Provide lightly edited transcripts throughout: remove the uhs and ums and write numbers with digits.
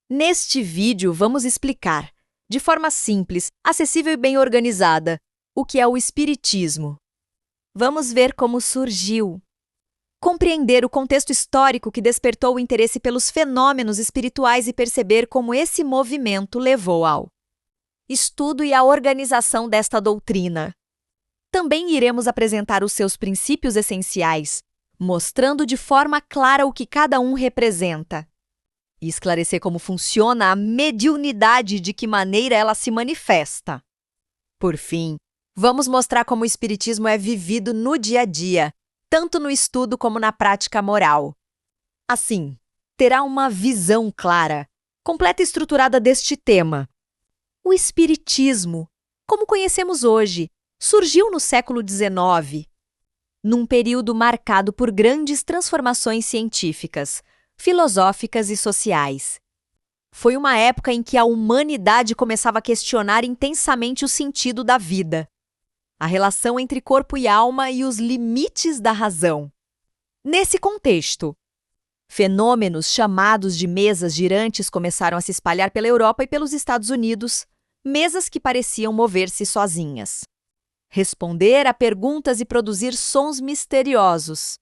Neste vídeo, vamos explicar, de forma simples, acessível e bem organizada, o que é o Espiritismo. Vamos ver como surgiu. Compreender o contexto histórico que despertou o interesse pelos fenômenos espirituais e perceber como esse movimento levou ao estudo e à organização desta doutrina. Também iremos apresentar os seus princípios essenciais, mostrando de forma clara o que cada um representa. E esclarecer como funciona a mediunidade e de que maneira ela se manifesta. Por fim, vamos mostrar como o Espiritismo é vivido no dia a dia, tanto no estudo como na prática moral. Assim, terá uma visão clara, completa e estruturada deste tema. O Espiritismo, como conhecemos hoje, surgiu no século XIX, num período marcado por grandes transformações científicas, filosóficas e sociais. Foi uma época em que a humanidade começava a questionar intensamente o sentido da vida, a relação entre corpo e alma e os limites da razão. Nesse contexto, fenômenos chamados de mesas girantes começaram a se espalhar pela Europa e pelos Estados Unidos, mesas que pareciam mover-se sozinhas. Responder a perguntas e produzir sons misteriosos.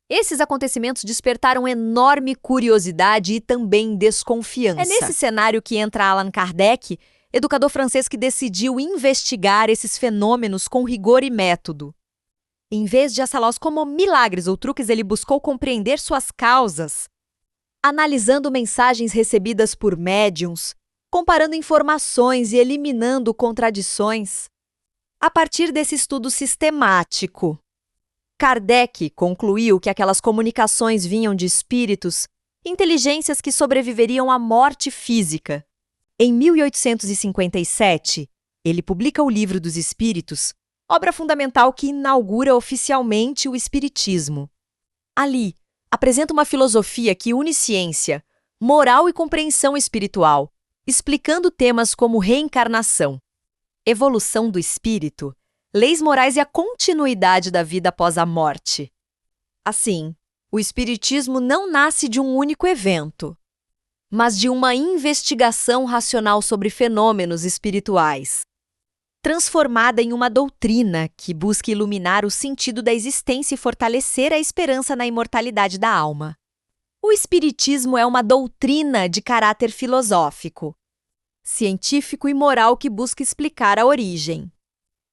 Esses acontecimentos despertaram enorme curiosidade e também desconfiança. É nesse cenário que entra Allan Kardec, educador francês que decidiu investigar esses fenômenos com rigor e método. Em vez de assalá-los como milagres ou truques, ele buscou compreender suas causas, analisando mensagens recebidas por médiuns, comparando informações e eliminando contradições. A partir desse estudo sistemático, Kardec concluiu que aquelas comunicações vinham de espíritos, inteligências que sobreviveriam à morte física. Em 1857, ele publica o Livro dos Espíritos, obra fundamental que inaugura oficialmente o Espiritismo. Ali, apresenta uma filosofia que une ciência, moral e compreensão espiritual, explicando temas como reencarnação, evolução do espírito, leis morais e a continuidade da vida após a morte. Assim, o Espiritismo não nasce de um único evento, mas de uma investigação racional sobre fenômenos espirituais, transformada em uma doutrina que busca iluminar o sentido da existência e fortalecer a esperança na imortalidade da alma. O Espiritismo é uma doutrina de caráter filosófico, científico e moral que busca explicar a origem,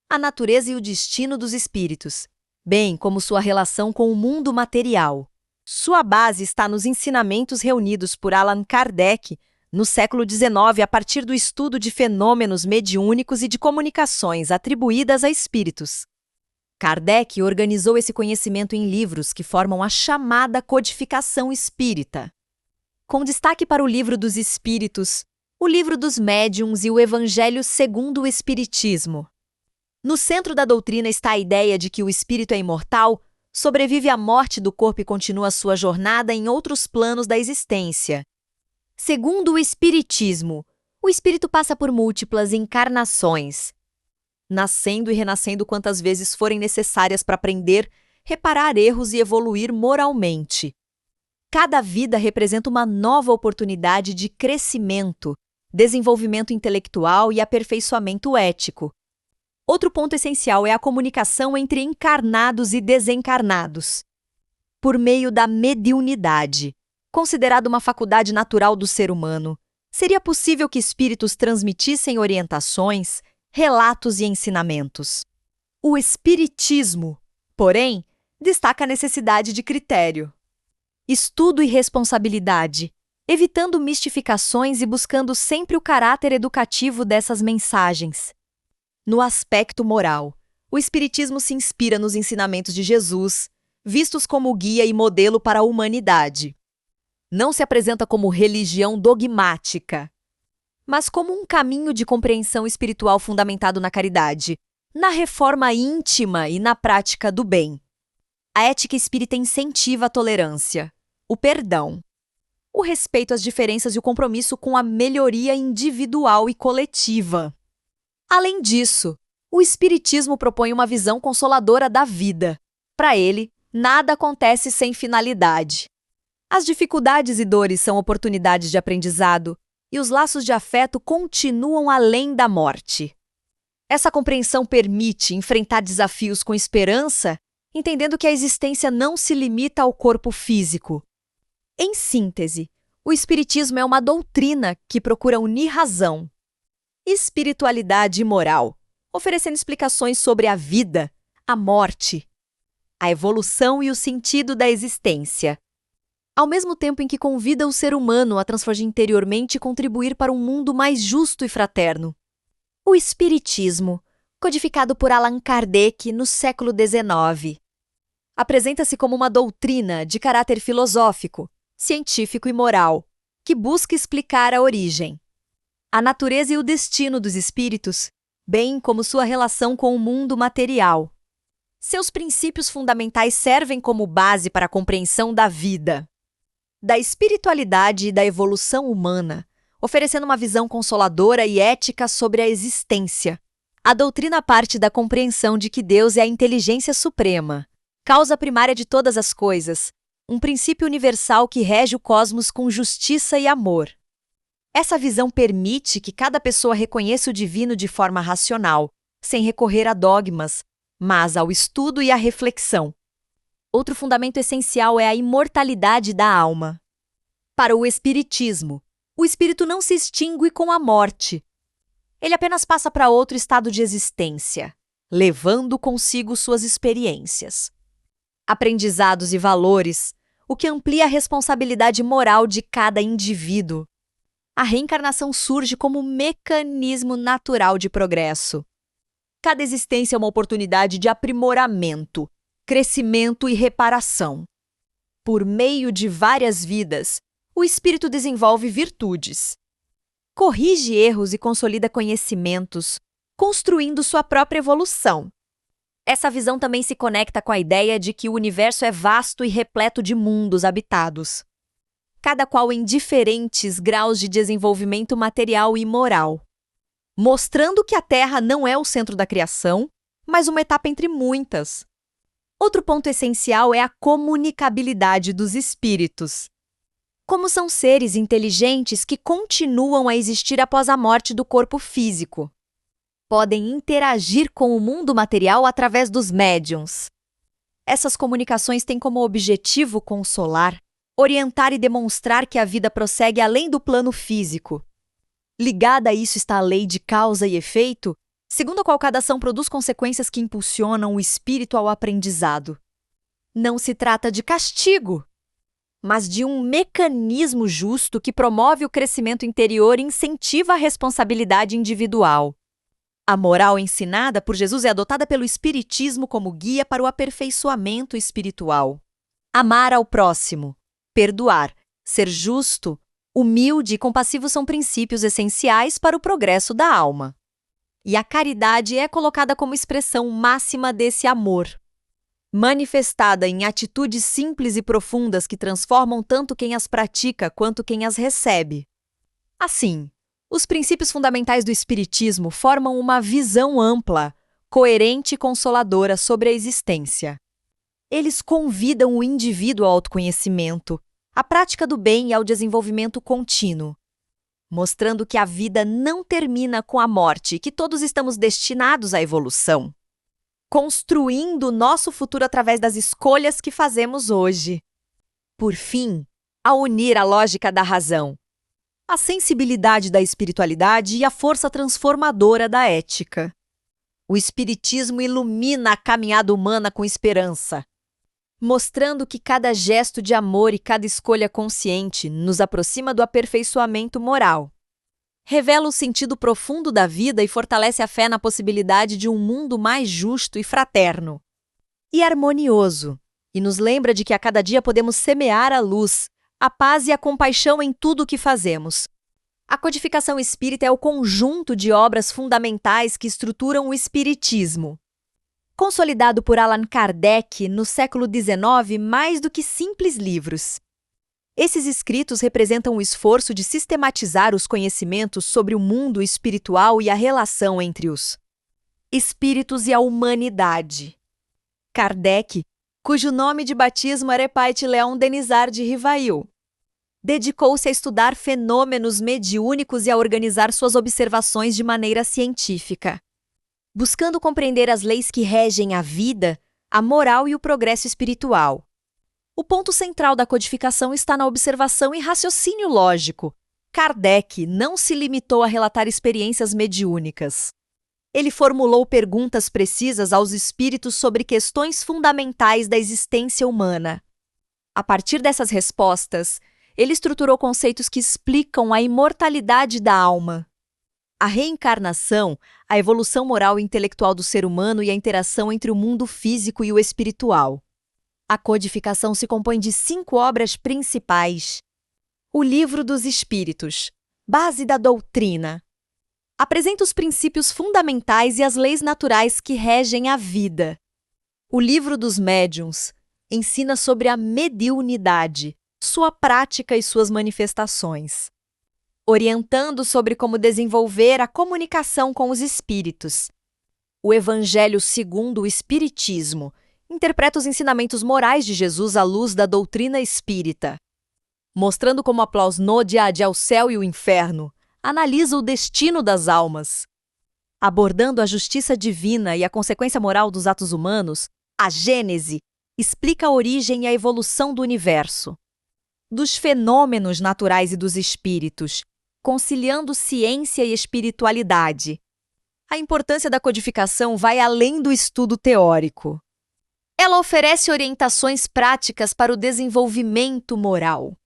a natureza e o destino dos espíritos, bem como sua relação com o mundo material. Sua base está nos ensinamentos reunidos por Allan Kardec no século XIX a partir do estudo de fenômenos mediúnicos e de comunicações atribuídas a espíritos. Kardec organizou esse conhecimento em livros que formam a chamada codificação espírita, com destaque para o Livro dos Espíritos, o Livro dos Médiuns e o Evangelho segundo o Espiritismo. No centro da doutrina está a ideia de que o espírito é imortal, sobrevive à morte do corpo e continua sua jornada em outros planos da existência. Segundo o Espiritismo, o espírito passa por múltiplas encarnações, nascendo e renascendo quantas vezes forem necessárias para aprender, reparar erros e evoluir moralmente. Cada vida representa uma nova oportunidade de crescimento, desenvolvimento intelectual e aperfeiçoamento ético. Outro ponto essencial é a comunicação entre encarnados e desencarnados, por meio da mediunidade, considerada uma faculdade natural do ser humano. Seria possível que espíritos transmitissem orientações, relatos e ensinamentos. O Espiritismo, porém, destaca a necessidade de critério, estudo e responsabilidade, evitando mistificações e buscando sempre o caráter educativo dessas mensagens. No aspecto moral, o Espiritismo se inspira nos ensinamentos de Jesus, vistos como guia e modelo para a humanidade. Não se apresenta como religião dogmática, mas como um caminho de compreensão espiritual fundamentado na caridade, na reforma íntima e na prática do bem. A ética espírita incentiva a tolerância, o perdão, o respeito às diferenças e o compromisso com a melhoria individual e coletiva. Além disso, o Espiritismo propõe uma visão consoladora da vida. Para ele, nada acontece sem finalidade. As dificuldades e dores são oportunidades de aprendizado, e os laços de afeto continuam além da morte. Essa compreensão permite enfrentar desafios com esperança, entendendo que a existência não se limita ao corpo físico. Em síntese, o Espiritismo é uma doutrina que procura unir razão, espiritualidade e moral, oferecendo explicações sobre a vida, a morte, a evolução e o sentido da existência, ao mesmo tempo em que convida o ser humano a transformar interiormente e contribuir para um mundo mais justo e fraterno. O Espiritismo, codificado por Allan Kardec no século XIX, apresenta-se como uma doutrina de caráter filosófico, científico e moral, que busca explicar a origem, a natureza e o destino dos espíritos, bem como sua relação com o mundo material. Seus princípios fundamentais servem como base para a compreensão da vida, da espiritualidade e da evolução humana, oferecendo uma visão consoladora e ética sobre a existência. A doutrina parte da compreensão de que Deus é a inteligência suprema, causa primária de todas as coisas, um princípio universal que rege o cosmos com justiça e amor. Essa visão permite que cada pessoa reconheça o divino de forma racional, sem recorrer a dogmas, mas ao estudo e à reflexão. Outro fundamento essencial é a imortalidade da alma. Para o Espiritismo, o espírito não se extingue com a morte. Ele apenas passa para outro estado de existência, levando consigo suas experiências, aprendizados e valores, o que amplia a responsabilidade moral de cada indivíduo. A reencarnação surge como um mecanismo natural de progresso. Cada existência é uma oportunidade de aprimoramento, crescimento e reparação. Por meio de várias vidas, o espírito desenvolve virtudes, corrige erros e consolida conhecimentos, construindo sua própria evolução. Essa visão também se conecta com a ideia de que o universo é vasto e repleto de mundos habitados, cada qual em diferentes graus de desenvolvimento material e moral, mostrando que a Terra não é o centro da criação, mas uma etapa entre muitas. Outro ponto essencial é a comunicabilidade dos espíritos. Como são seres inteligentes que continuam a existir após a morte do corpo físico, podem interagir com o mundo material através dos médiuns. Essas comunicações têm como objetivo consolar, orientar e demonstrar que a vida prossegue além do plano físico. Ligada a isso está a lei de causa e efeito, segundo a qual cada ação produz consequências que impulsionam o espírito ao aprendizado. Não se trata de castigo, mas de um mecanismo justo que promove o crescimento interior e incentiva a responsabilidade individual. A moral ensinada por Jesus é adotada pelo Espiritismo como guia para o aperfeiçoamento espiritual. Amar ao próximo, perdoar, ser justo, humilde e compassivo são princípios essenciais para o progresso da alma. E a caridade é colocada como expressão máxima desse amor, manifestada em atitudes simples e profundas que transformam tanto quem as pratica quanto quem as recebe. Assim, os princípios fundamentais do Espiritismo formam uma visão ampla, coerente e consoladora sobre a existência. Eles convidam o indivíduo ao autoconhecimento, à prática do bem e ao desenvolvimento contínuo, mostrando que a vida não termina com a morte e que todos estamos destinados à evolução, construindo nosso futuro através das escolhas que fazemos hoje. Por fim, ao unir a lógica da razão, a sensibilidade da espiritualidade e a força transformadora da ética, o Espiritismo ilumina a caminhada humana com esperança, mostrando que cada gesto de amor e cada escolha consciente nos aproxima do aperfeiçoamento moral. Revela o sentido profundo da vida e fortalece a fé na possibilidade de um mundo mais justo e fraterno e harmonioso, e nos lembra de que a cada dia podemos semear a luz, a paz e a compaixão em tudo o que fazemos. A codificação espírita é o conjunto de obras fundamentais que estruturam o Espiritismo, consolidado por Allan Kardec no século XIX mais do que simples livros. Esses escritos representam o esforço de sistematizar os conhecimentos sobre o mundo espiritual e a relação entre os espíritos e a humanidade. Kardec cujo nome de batismo era Epaite Leão Denizar de Rivail. Dedicou-se a estudar fenômenos mediúnicos e a organizar suas observações de maneira científica, buscando compreender as leis que regem a vida, a moral e o progresso espiritual. O ponto central da codificação está na observação e raciocínio lógico. Kardec não se limitou a relatar experiências mediúnicas. Ele formulou perguntas precisas aos espíritos sobre questões fundamentais da existência humana. A partir dessas respostas, ele estruturou conceitos que explicam a imortalidade da alma, a reencarnação, a evolução moral e intelectual do ser humano e a interação entre o mundo físico e o espiritual. A codificação se compõe de 5 obras principais. O Livro dos Espíritos, base da doutrina, apresenta os princípios fundamentais e as leis naturais que regem a vida. O Livro dos Médiuns ensina sobre a mediunidade, sua prática e suas manifestações, orientando sobre como desenvolver a comunicação com os espíritos. O Evangelho segundo o Espiritismo interpreta os ensinamentos morais de Jesus à luz da doutrina espírita, mostrando como a plasnódia ao céu e o inferno analisa o destino das almas. Abordando a justiça divina e a consequência moral dos atos humanos, a Gênese explica a origem e a evolução do universo, dos fenômenos naturais e dos espíritos, conciliando ciência e espiritualidade. A importância da codificação vai além do estudo teórico. Ela oferece orientações práticas para o desenvolvimento moral,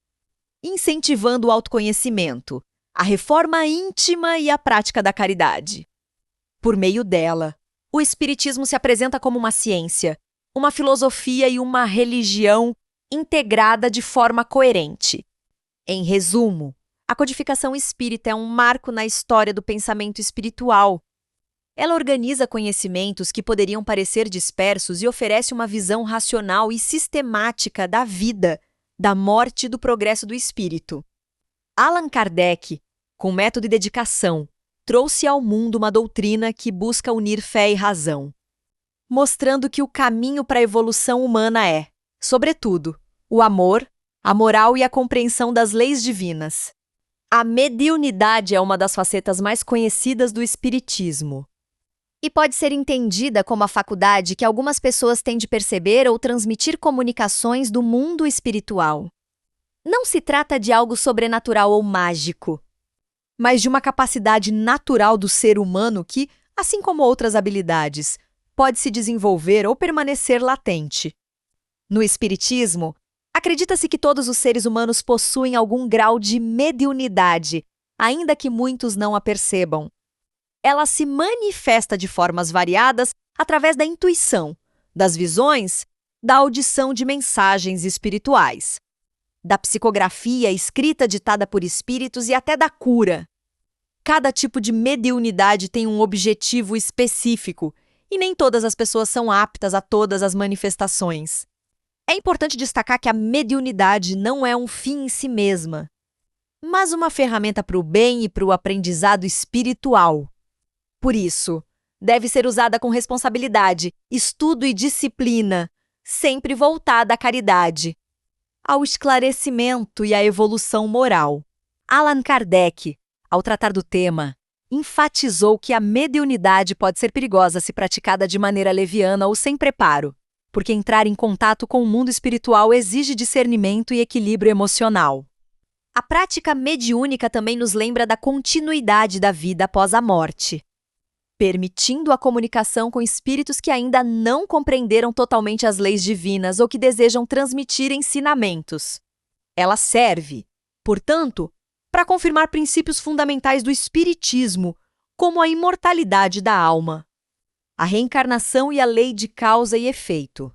incentivando o autoconhecimento, a reforma íntima e a prática da caridade. Por meio dela, o Espiritismo se apresenta como uma ciência, uma filosofia e uma religião integrada de forma coerente. Em resumo, a codificação espírita é um marco na história do pensamento espiritual. Ela organiza conhecimentos que poderiam parecer dispersos e oferece uma visão racional e sistemática da vida, da morte e do progresso do espírito. Allan Kardec, com método e dedicação, trouxe ao mundo uma doutrina que busca unir fé e razão, mostrando que o caminho para a evolução humana é, sobretudo, o amor, a moral e a compreensão das leis divinas. A mediunidade é uma das facetas mais conhecidas do Espiritismo e pode ser entendida como a faculdade que algumas pessoas têm de perceber ou transmitir comunicações do mundo espiritual. Não se trata de algo sobrenatural ou mágico, mas de uma capacidade natural do ser humano que, assim como outras habilidades, pode se desenvolver ou permanecer latente. No Espiritismo, acredita-se que todos os seres humanos possuem algum grau de mediunidade, ainda que muitos não a percebam. Ela se manifesta de formas variadas através da intuição, das visões, da audição de mensagens espirituais, da psicografia escrita ditada por espíritos e até da cura. Cada tipo de mediunidade tem um objetivo específico e nem todas as pessoas são aptas a todas as manifestações. É importante destacar que a mediunidade não é um fim em si mesma, mas uma ferramenta para o bem e para o aprendizado espiritual. Por isso, deve ser usada com responsabilidade, estudo e disciplina, sempre voltada à caridade, ao esclarecimento e à evolução moral. Allan Kardec, ao tratar do tema, enfatizou que a mediunidade pode ser perigosa se praticada de maneira leviana ou sem preparo, porque entrar em contato com o mundo espiritual exige discernimento e equilíbrio emocional. A prática mediúnica também nos lembra da continuidade da vida após a morte, permitindo a comunicação com espíritos que ainda não compreenderam totalmente as leis divinas ou que desejam transmitir ensinamentos. Ela serve, portanto, para confirmar princípios fundamentais do Espiritismo, como a imortalidade da alma, a reencarnação e a lei de causa e efeito,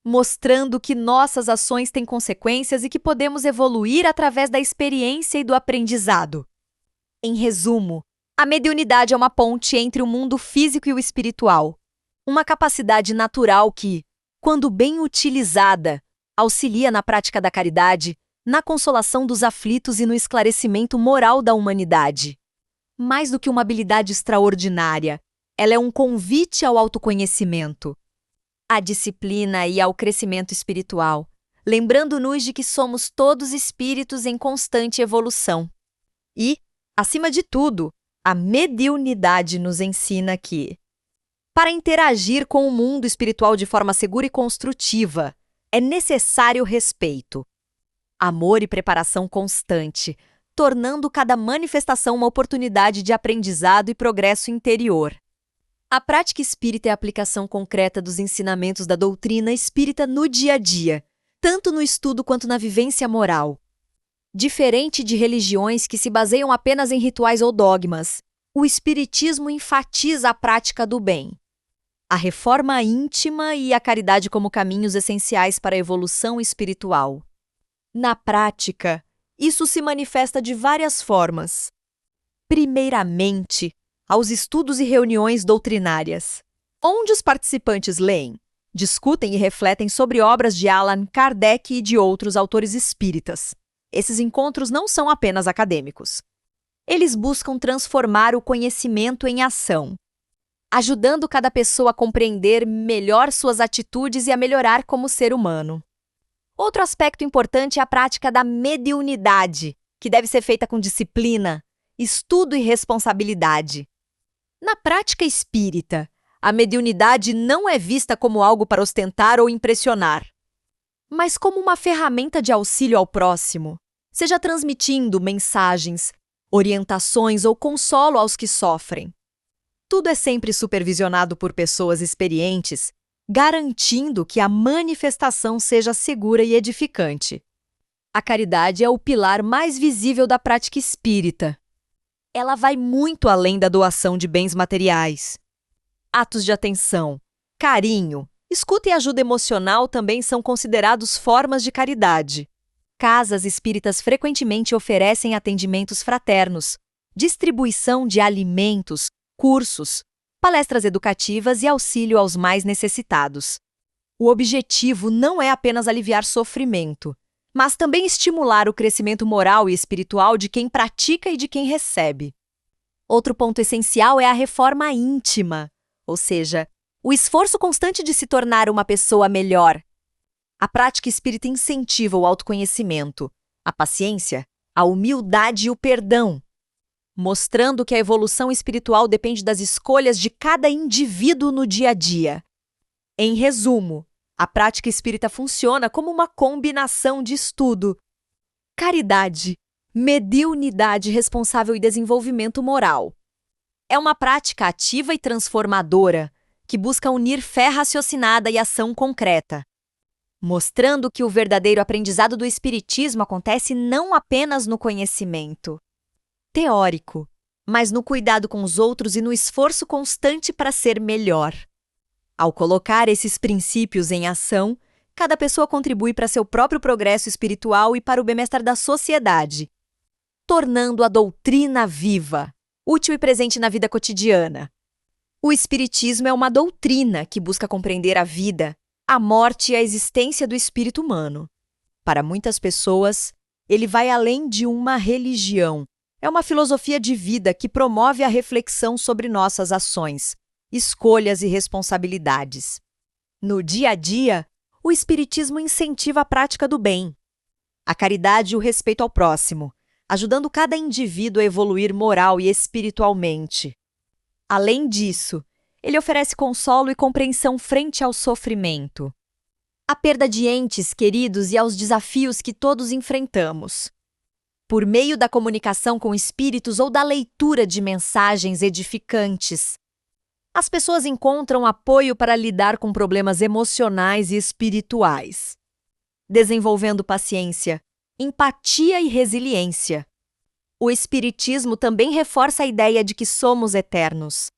mostrando que nossas ações têm consequências e que podemos evoluir através da experiência e do aprendizado. Em resumo, a mediunidade é uma ponte entre o mundo físico e o espiritual, uma capacidade natural que, quando bem utilizada, auxilia na prática da caridade, na consolação dos aflitos e no esclarecimento moral da humanidade. Mais do que uma habilidade extraordinária, ela é um convite ao autoconhecimento, à disciplina e ao crescimento espiritual, lembrando-nos de que somos todos espíritos em constante evolução. E, acima de tudo, a mediunidade nos ensina que, para interagir com o mundo espiritual de forma segura e construtiva, é necessário respeito, amor e preparação constante, tornando cada manifestação uma oportunidade de aprendizado e progresso interior. A prática espírita é a aplicação concreta dos ensinamentos da doutrina espírita no dia a dia, tanto no estudo quanto na vivência moral. Diferente de religiões que se baseiam apenas em rituais ou dogmas, o espiritismo enfatiza a prática do bem, a reforma íntima e a caridade como caminhos essenciais para a evolução espiritual. Na prática, isso se manifesta de várias formas. Primeiramente, aos estudos e reuniões doutrinárias, onde os participantes leem, discutem e refletem sobre obras de Allan Kardec e de outros autores espíritas. Esses encontros não são apenas acadêmicos. Eles buscam transformar o conhecimento em ação, ajudando cada pessoa a compreender melhor suas atitudes e a melhorar como ser humano. Outro aspecto importante é a prática da mediunidade, que deve ser feita com disciplina, estudo e responsabilidade. Na prática espírita, a mediunidade não é vista como algo para ostentar ou impressionar, mas como uma ferramenta de auxílio ao próximo, seja transmitindo mensagens, orientações ou consolo aos que sofrem. Tudo é sempre supervisionado por pessoas experientes, garantindo que a manifestação seja segura e edificante. A caridade é o pilar mais visível da prática espírita. Ela vai muito além da doação de bens materiais. Atos de atenção, carinho, escuta e ajuda emocional também são considerados formas de caridade. Casas espíritas frequentemente oferecem atendimentos fraternos, distribuição de alimentos, cursos, palestras educativas e auxílio aos mais necessitados. O objetivo não é apenas aliviar sofrimento, mas também estimular o crescimento moral e espiritual de quem pratica e de quem recebe. Outro ponto essencial é a reforma íntima, ou seja, o esforço constante de se tornar uma pessoa melhor. A prática espírita incentiva o autoconhecimento, a paciência, a humildade e o perdão, mostrando que a evolução espiritual depende das escolhas de cada indivíduo no dia a dia. Em resumo, a prática espírita funciona como uma combinação de estudo, caridade, mediunidade responsável e desenvolvimento moral. É uma prática ativa e transformadora que busca unir fé raciocinada e ação concreta, mostrando que o verdadeiro aprendizado do espiritismo acontece não apenas no conhecimento teórico, mas no cuidado com os outros e no esforço constante para ser melhor. Ao colocar esses princípios em ação, cada pessoa contribui para seu próprio progresso espiritual e para o bem-estar da sociedade, tornando a doutrina viva, útil e presente na vida cotidiana. O Espiritismo é uma doutrina que busca compreender a vida, a morte e a existência do espírito humano. Para muitas pessoas, ele vai além de uma religião. É uma filosofia de vida que promove a reflexão sobre nossas ações, escolhas e responsabilidades. No dia a dia, o Espiritismo incentiva a prática do bem, a caridade e o respeito ao próximo, ajudando cada indivíduo a evoluir moral e espiritualmente. Além disso, ele oferece consolo e compreensão frente ao sofrimento, à perda de entes queridos e aos desafios que todos enfrentamos. Por meio da comunicação com espíritos ou da leitura de mensagens edificantes, as pessoas encontram apoio para lidar com problemas emocionais e espirituais, desenvolvendo paciência, empatia e resiliência. O Espiritismo também reforça a ideia de que somos eternos,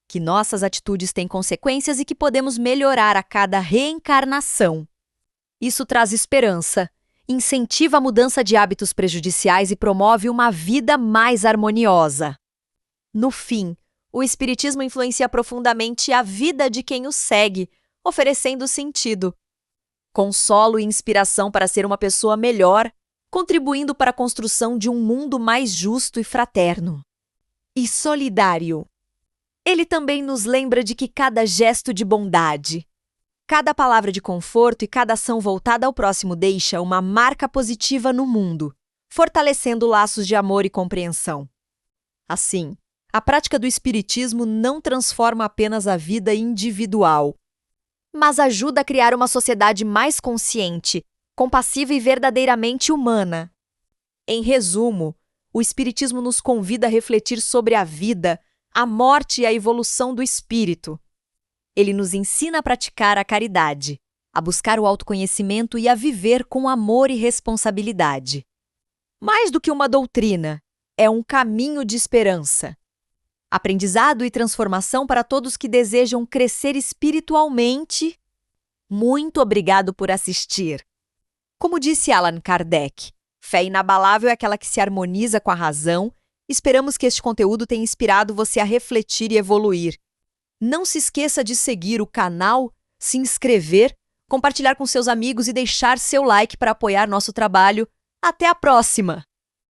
que nossas atitudes têm consequências e que podemos melhorar a cada reencarnação. Isso traz esperança, incentiva a mudança de hábitos prejudiciais e promove uma vida mais harmoniosa. No fim, o Espiritismo influencia profundamente a vida de quem o segue, oferecendo sentido, consolo e inspiração para ser uma pessoa melhor, contribuindo para a construção de um mundo mais justo e fraterno. E solidário. Ele também nos lembra de que cada gesto de bondade, Cada palavra de conforto e cada ação voltada ao próximo deixa uma marca positiva no mundo, fortalecendo laços de amor e compreensão. Assim, a prática do espiritismo não transforma apenas a vida individual, mas ajuda a criar uma sociedade mais consciente, compassiva e verdadeiramente humana. Em resumo, o espiritismo nos convida a refletir sobre a vida, a morte e a evolução do espírito. Ele nos ensina a praticar a caridade, a buscar o autoconhecimento e a viver com amor e responsabilidade. Mais do que uma doutrina, é um caminho de esperança. Aprendizado e transformação para todos que desejam crescer espiritualmente. Muito obrigado por assistir. Como disse Allan Kardec, fé inabalável é aquela que se harmoniza com a razão. Esperamos que este conteúdo tenha inspirado você a refletir e evoluir. Não se esqueça de seguir o canal, se inscrever, compartilhar com seus amigos e deixar seu like para apoiar nosso trabalho. Até a próxima!